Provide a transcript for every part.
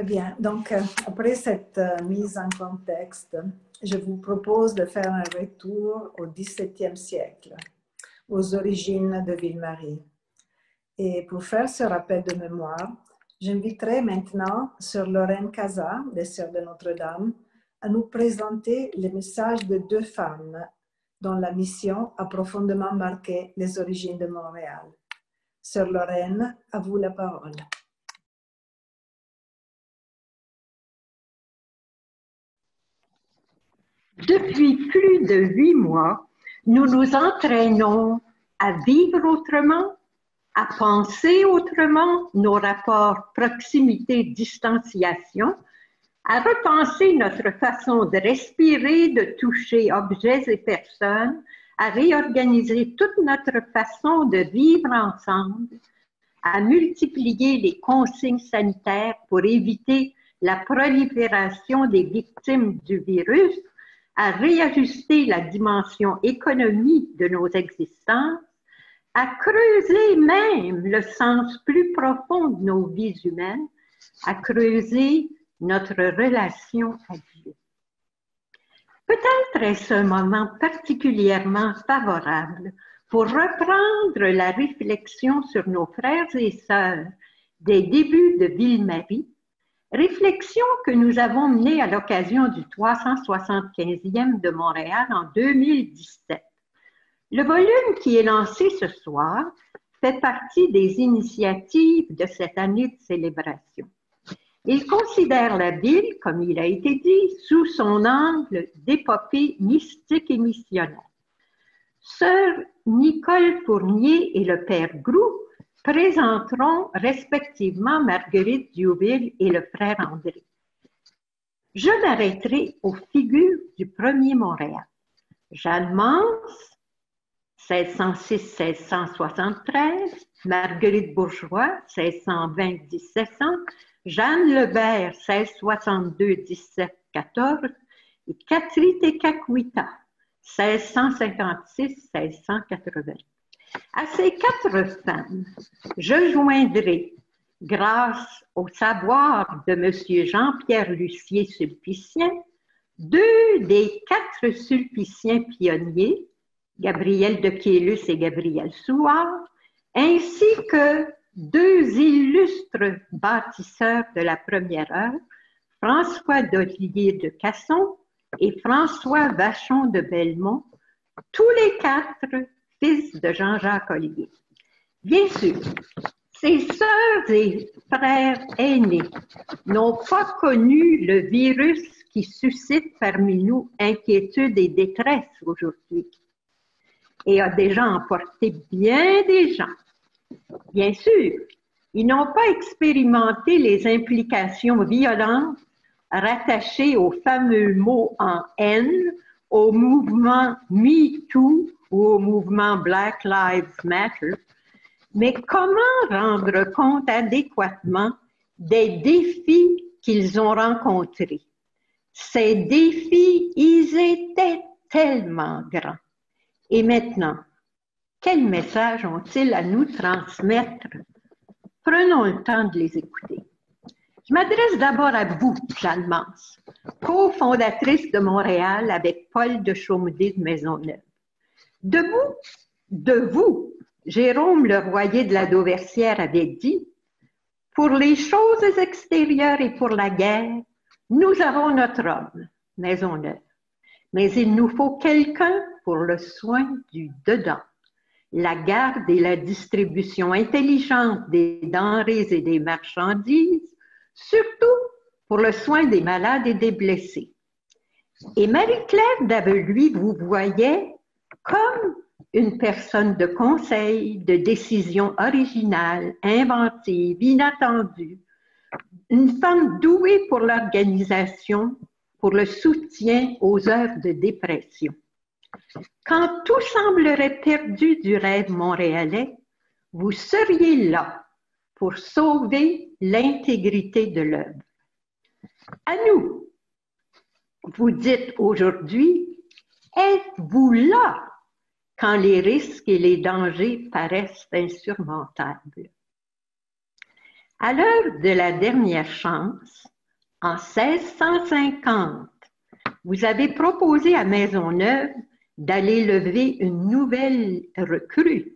Bien, donc après cette mise en contexte, je vous propose de faire un retour au XVIIe siècle, aux origines de Ville-Marie. Et pour faire ce rappel de mémoire, j'inviterai maintenant Sœur Lorraine Casa, des Sœurs de Notre-Dame, à nous présenter les messages de deux femmes dont la mission a profondément marqué les origines de Montréal. Sœur Lorraine, à vous la parole. Depuis plus de 8 mois, nous nous entraînons à vivre autrement, à penser autrement nos rapports proximité-distanciation, à repenser notre façon de respirer, de toucher objets et personnes, à réorganiser toute notre façon de vivre ensemble, à multiplier les consignes sanitaires pour éviter la prolifération des victimes du virus, à réajuster la dimension économique de nos existences, à creuser même le sens plus profond de nos vies humaines, à creuser notre relation à Dieu. Peut-être est-ce un moment particulièrement favorable pour reprendre la réflexion sur nos frères et sœurs des débuts de Ville-Marie, réflexion que nous avons menée à l'occasion du 375e de Montréal en 2017. Le volume qui est lancé ce soir fait partie des initiatives de cette année de célébration. Il considère la ville, comme il a été dit, sous son angle d'épopée mystique et missionnaire. Sœur Nicole Fournier et le père Groux présenteront respectivement Marguerite Diouville et le frère André. Je m'arrêterai aux figures du premier Montréal. Jeanne Mance, 1606-1673, Marguerite Bourgeois, 1620-1700, Jeanne Lebert, 1662-1714 et Catherine Tekakwitha, 1656-1680. À ces 4 femmes, je joindrai, grâce au savoir de M. Jean-Pierre Lucier Sulpicien, 2 des 4 Sulpiciens pionniers, Gabriel de Caylus et Gabriel Souard, ainsi que 2 illustres bâtisseurs de la première heure, François d'Olivier de Casson et François Vachon de Belmont, tous les 4 fils de Jean-Jacques Olivier. Bien sûr, ces sœurs et frères aînés n'ont pas connu le virus qui suscite parmi nous inquiétude et détresse aujourd'hui et a déjà emporté bien des gens. Bien sûr, ils n'ont pas expérimenté les implications violentes rattachées au fameux mot en haine, au mouvement MeToo ou au mouvement Black Lives Matter, mais comment rendre compte adéquatement des défis qu'ils ont rencontrés? Ces défis, ils étaient tellement grands. Et maintenant, quel message ont-ils à nous transmettre? Prenons le temps de les écouter. Je m'adresse d'abord à vous, Jeanne Mance, cofondatrice de Montréal avec Paul de Chaumeté de Maisonneuve. De vous, Jérôme Leroyer de la Dauversière avait dit « Pour les choses extérieures et pour la guerre, nous avons notre homme, Maisonneuve. Mais il nous faut quelqu'un pour le soin du dedans, la garde et la distribution intelligente des denrées et des marchandises, surtout pour le soin des malades et des blessés. » Et Marie-Claire Daveluy vous voyait comme une personne de conseil, de décision originale, inventive, inattendue, une femme douée pour l'organisation, pour le soutien aux heures de dépression. Quand tout semblerait perdu du rêve montréalais, vous seriez là pour sauver l'intégrité de l'œuvre. À nous, vous dites aujourd'hui, êtes-vous là quand les risques et les dangers paraissent insurmontables? À l'heure de la dernière chance, En 1650, vous avez proposé à Maisonneuve d'aller lever une nouvelle recrue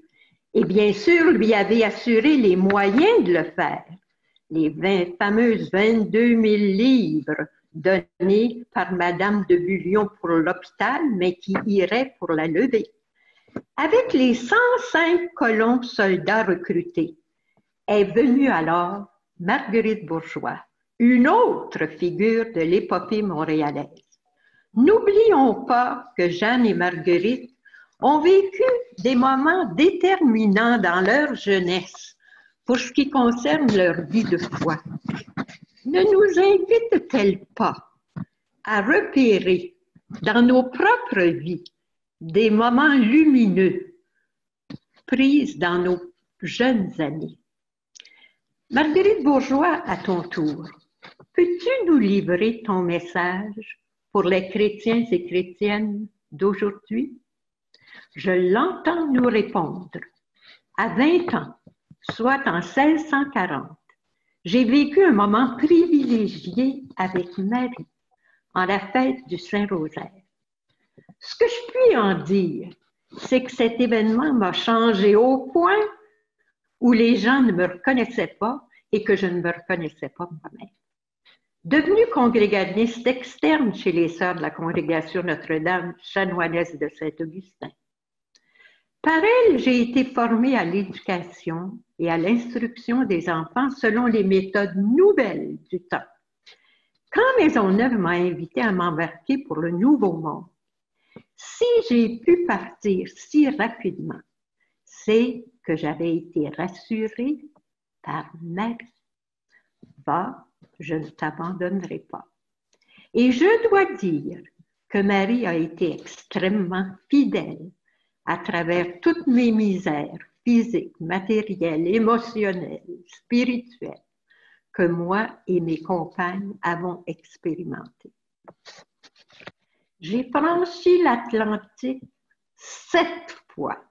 et bien sûr lui avez assuré les moyens de le faire, les fameuses 22 000 livres donnés par Madame de Bullion pour l'hôpital, mais qui iraient pour la lever. Avec les 105 colons soldats recrutés, est venue alors Marguerite Bourgeois, une autre figure de l'épopée montréalaise. N'oublions pas que Jeanne et Marguerite ont vécu des moments déterminants dans leur jeunesse pour ce qui concerne leur vie de foi. Ne nous invite-t-elle pas à repérer dans nos propres vies des moments lumineux pris dans nos jeunes années? Marguerite Bourgeois, à ton tour, peux-tu nous livrer ton message pour les chrétiens et chrétiennes d'aujourd'hui? Je l'entends nous répondre. À 20 ans, soit en 1640, j'ai vécu un moment privilégié avec Marie en la fête du Saint-Rosaire. Ce que je puis en dire, c'est que cet événement m'a changé au point où les gens ne me reconnaissaient pas et que je ne me reconnaissais pas moi-même. Devenue congréganiste externe chez les Sœurs de la Congrégation Notre-Dame chanoinesse de Saint-Augustin. Par elle, j'ai été formée à l'éducation et à l'instruction des enfants selon les méthodes nouvelles du temps. Quand Maisonneuve m'a invitée à m'embarquer pour le Nouveau Monde, si j'ai pu partir si rapidement, c'est que j'avais été rassurée par Marie. Va, je ne t'abandonnerai pas. Et je dois dire que Marie a été extrêmement fidèle à travers toutes mes misères physiques, matérielles, émotionnelles, spirituelles, que moi et mes compagnes avons expérimentées. J'ai franchi l'Atlantique 7 fois.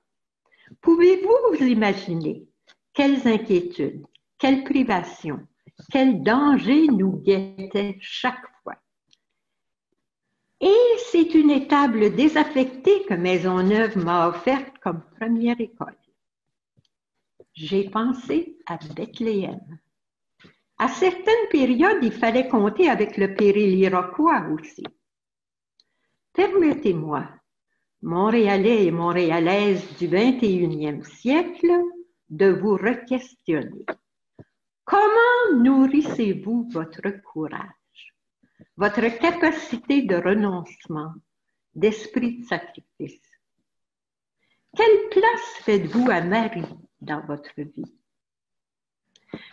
Pouvez-vous vous imaginer quelles inquiétudes, quelles privations, quels dangers nous guettaient chaque fois? Et c'est une étable désaffectée que Maisonneuve m'a offerte comme première école. J'ai pensé à Bethléem. À certaines périodes, il fallait compter avec le péril iroquois aussi. Permettez-moi, Montréalais et Montréalaises du 21e siècle, de vous re-questionner. Comment nourrissez-vous votre courage, votre capacité de renoncement, d'esprit de sacrifice? Quelle place faites-vous à Marie dans votre vie?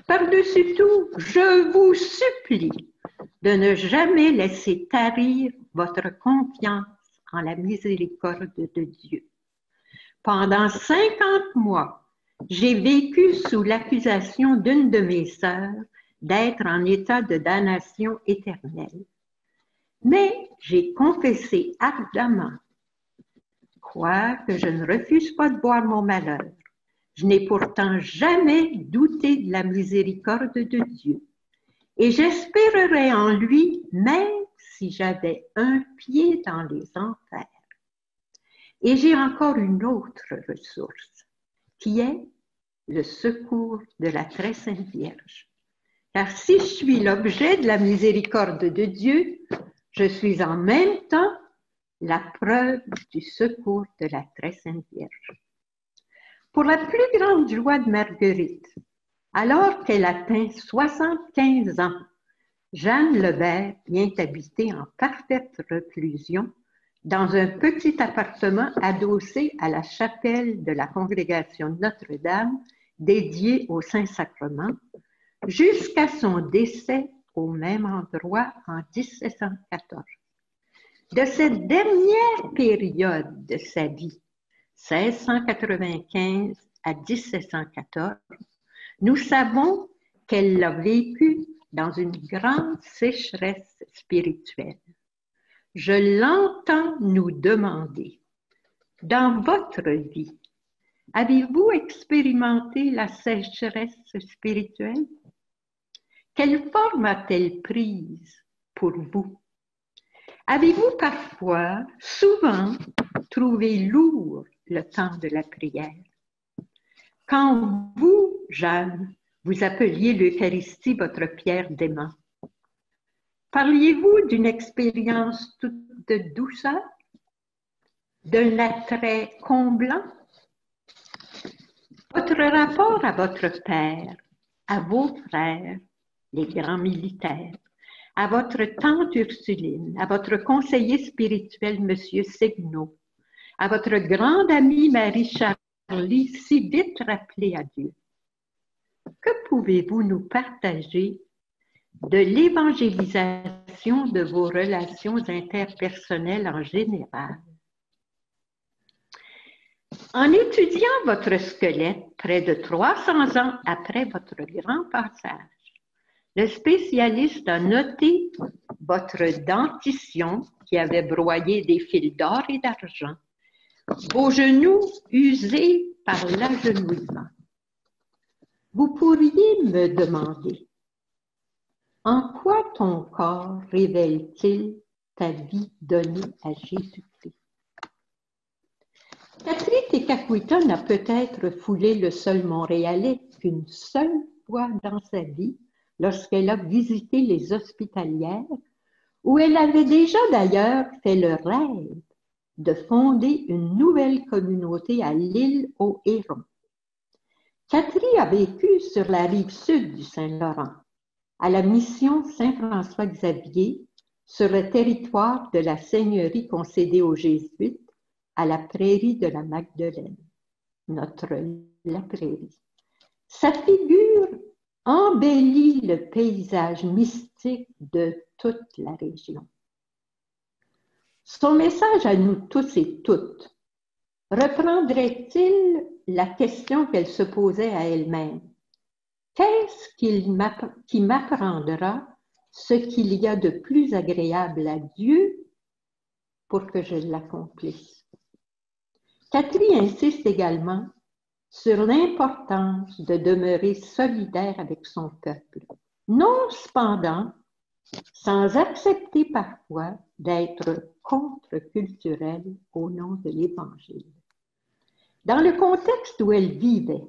Par-dessus tout, je vous supplie de ne jamais laisser tarir votre confiance en la miséricorde de Dieu. Pendant 50 mois, j'ai vécu sous l'accusation d'une de mes sœurs d'être en état de damnation éternelle. Mais j'ai confessé ardemment, quoique je ne refuse pas de boire mon malheur, je n'ai pourtant jamais douté de la miséricorde de Dieu. Et j'espérerais en lui même si j'avais un pied dans les enfers. Et j'ai encore une autre ressource, qui est le secours de la très sainte Vierge. Car si je suis l'objet de la miséricorde de Dieu, je suis en même temps la preuve du secours de la très sainte Vierge. Pour la plus grande joie de Marguerite, alors qu'elle atteint 75 ans, Jeanne Lebert vient habiter en parfaite reclusion dans un petit appartement adossé à la chapelle de la congrégation de Notre-Dame dédiée au Saint-Sacrement, jusqu'à son décès au même endroit en 1714. De cette dernière période de sa vie, 1695 à 1714, nous savons qu'elle l'a vécu dans une grande sécheresse spirituelle. Je l'entends nous demander, dans votre vie, avez-vous expérimenté la sécheresse spirituelle? Quelle forme a-t-elle prise pour vous. Avez-vous parfois, souvent, trouvé lourd le temps de la prière? Quand vous, Jeanne, vous appeliez l'Eucharistie votre pierre d'aimant, parliez-vous d'une expérience toute de douceur, d'un attrait comblant? Votre rapport à votre père, à vos frères, les grands militaires, à votre tante Ursuline, à votre conseiller spirituel, M. Segnaud, à votre grande amie Marie-Charlie, si vite rappelée à Dieu. Que pouvez-vous nous partager de l'évangélisation de vos relations interpersonnelles en général? En étudiant votre squelette près de 300 ans après votre grand passage, le spécialiste a noté votre dentition qui avait broyé des fils d'or et d'argent, vos genoux usés par l'agenouillement. Vous pourriez me demander, en quoi ton corps révèle-t-il ta vie donnée à Jésus-Christ? Catherine Tekakwitha n'a peut-être foulé le sol montréalais qu'une seule fois dans sa vie, lorsqu'elle a visité les hospitalières, où elle avait déjà d'ailleurs fait le rêve de fonder une nouvelle communauté à l'île aux Hérons. Catherine a vécu sur la rive sud du Saint-Laurent, à la mission Saint-François-Xavier, sur le territoire de la seigneurie concédée aux Jésuites, à la prairie de la Magdeleine, la prairie. Sa figure embellit le paysage mystique de toute la région. Son message à nous tous et toutes reprendrait-il la question qu'elle se posait à elle-même? Qu'est-ce qui m'apprendra ce qu'il y a de plus agréable à Dieu pour que je l'accomplisse? Catherine insiste également sur l'importance de demeurer solidaire avec son peuple, non cependant sans accepter parfois d'être contre-culturelle au nom de l'Évangile. Dans le contexte où elle vivait,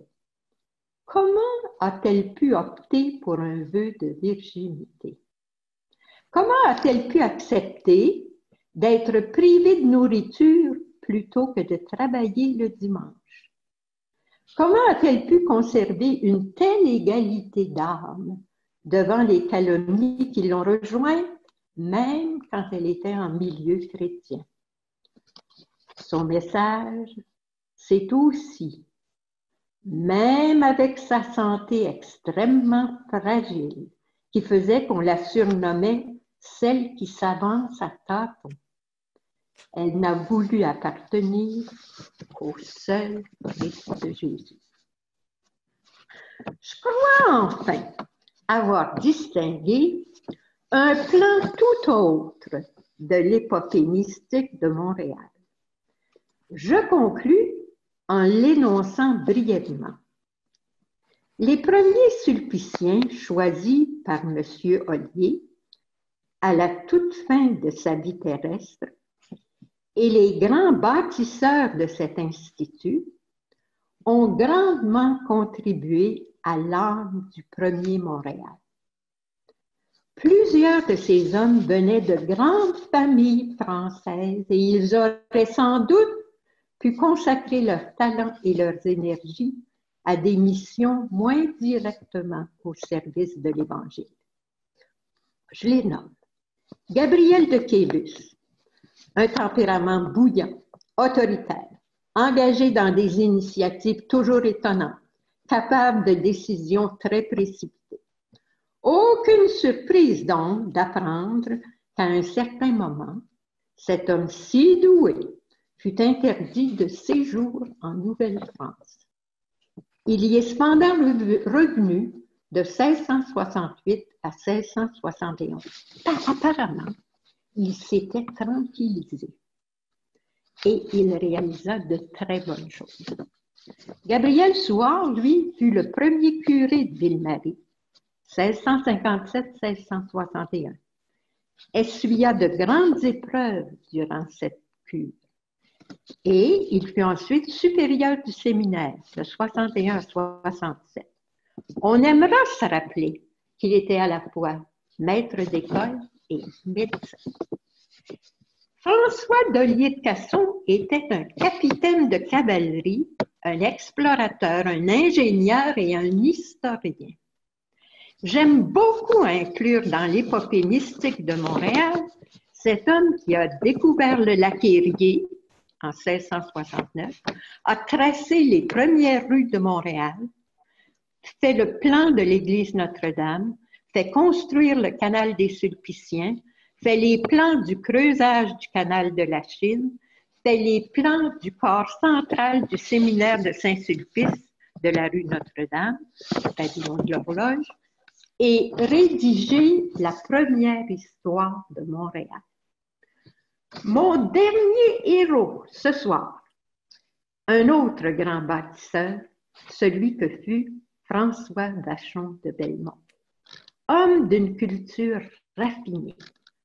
comment a-t-elle pu opter pour un vœu de virginité? Comment a-t-elle pu accepter d'être privée de nourriture plutôt que de travailler le dimanche? Comment a-t-elle pu conserver une telle égalité d'âme devant les calomnies qui l'ont rejointe, même quand elle était en milieu chrétien? Son message, c'est aussi, même avec sa santé extrêmement fragile, qui faisait qu'on la surnommait celle qui s'avance à tâtons, elle n'a voulu appartenir qu'au seul Christ de Jésus. Je crois enfin avoir distingué un plan tout autre de l'épopée mystique de Montréal. Je conclus en l'énonçant brièvement. Les premiers sulpiciens choisis par M. Ollier à la toute fin de sa vie terrestre et les grands bâtisseurs de cet institut ont grandement contribué à l'âme du premier Montréal. Plusieurs de ces hommes venaient de grandes familles françaises et ils auraient sans doute pu consacrer leur talent et leurs énergies à des missions moins directement au service de l'Évangile. Je les nomme. Gabriel de Caylus, un tempérament bouillant, autoritaire, engagé dans des initiatives toujours étonnantes, capable de décisions très précipitées. Aucune surprise donc d'apprendre qu'à un certain moment, cet homme si doué fut interdit de séjour en Nouvelle-France. Il y est cependant revenu de 1668 à 1671. Apparemment, il s'était tranquillisé et il réalisa de très bonnes choses. Gabriel Souard, lui, fut le premier curé de Ville-Marie, 1657-1661, essuya de grandes épreuves durant cette cure. Et il fut ensuite supérieur du séminaire de 61 à 67. On aimera se rappeler qu'il était à la fois maître d'école et médecin. François d'Ollier de Casson était un capitaine de cavalerie, un explorateur, un ingénieur et un historien. J'aime beaucoup inclure dans l'épopée mystique de Montréal cet homme qui a découvert le lac Erie en 1669, a tracé les premières rues de Montréal, fait le plan de l'église Notre-Dame, fait construire le canal des Sulpiciens, fait les plans du creusage du canal de la Chine, fait les plans du corps central du séminaire de Saint-Sulpice de la rue Notre-Dame, pavillon de l'horloge, et rédigé la première histoire de Montréal. Mon dernier héros ce soir, un autre grand bâtisseur, celui que fut François Vachon de Belmont. Homme d'une culture raffinée,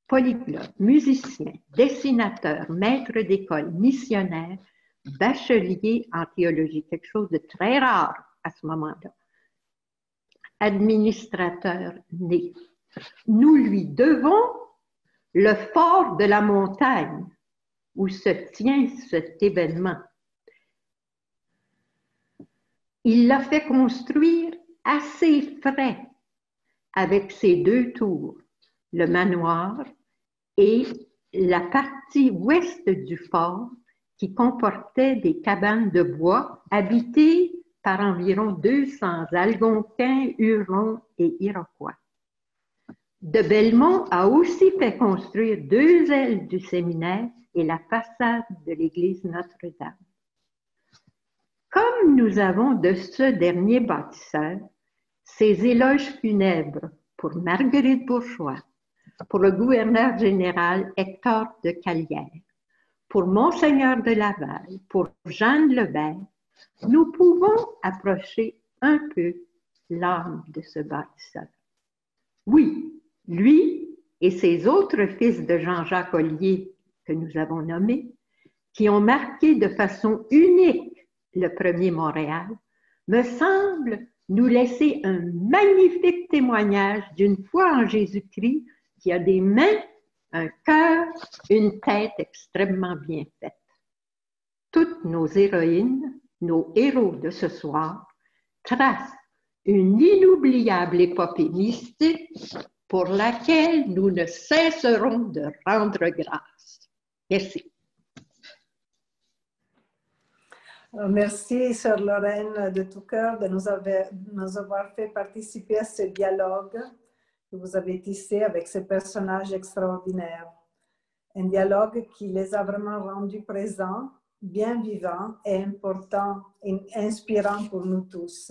polyglotte, musicien, dessinateur, maître d'école, missionnaire, bachelier en théologie, quelque chose de très rare à ce moment-là, administrateur né. Nous lui devons le fort de la montagne où se tient cet événement. Il l'a fait construire à ses frais avec ses 2 tours, le manoir et la partie ouest du fort qui comportait des cabanes de bois habitées par environ 200 Algonquins, Hurons et Iroquois. De Belmont a aussi fait construire 2 ailes du séminaire et la façade de l'église Notre-Dame. Comme nous avons de ce dernier bâtisseur, ses éloges funèbres pour Marguerite Bourgeois, pour le gouverneur général Hector de Calière, pour Monseigneur de Laval, pour Jeanne Lebert, nous pouvons approcher un peu l'âme de ce bâtisseur. Oui, lui et ses autres fils de Jean-Jacques Ollier, que nous avons nommés, qui ont marqué de façon unique le premier Montréal, me semble nous laisser un magnifique témoignage d'une foi en Jésus-Christ qui a des mains, un cœur, une tête extrêmement bien faite. Toutes nos héroïnes, nos héros de ce soir, tracent une inoubliable épopée mystique pour laquelle nous ne cesserons de rendre grâce. Merci. Merci, Sœur Lorraine, de tout cœur, de nous avoir fait participer à ce dialogue que vous avez tissé avec ces personnages extraordinaires. Un dialogue qui les a vraiment rendus présents, bien vivants et importants et inspirants pour nous tous.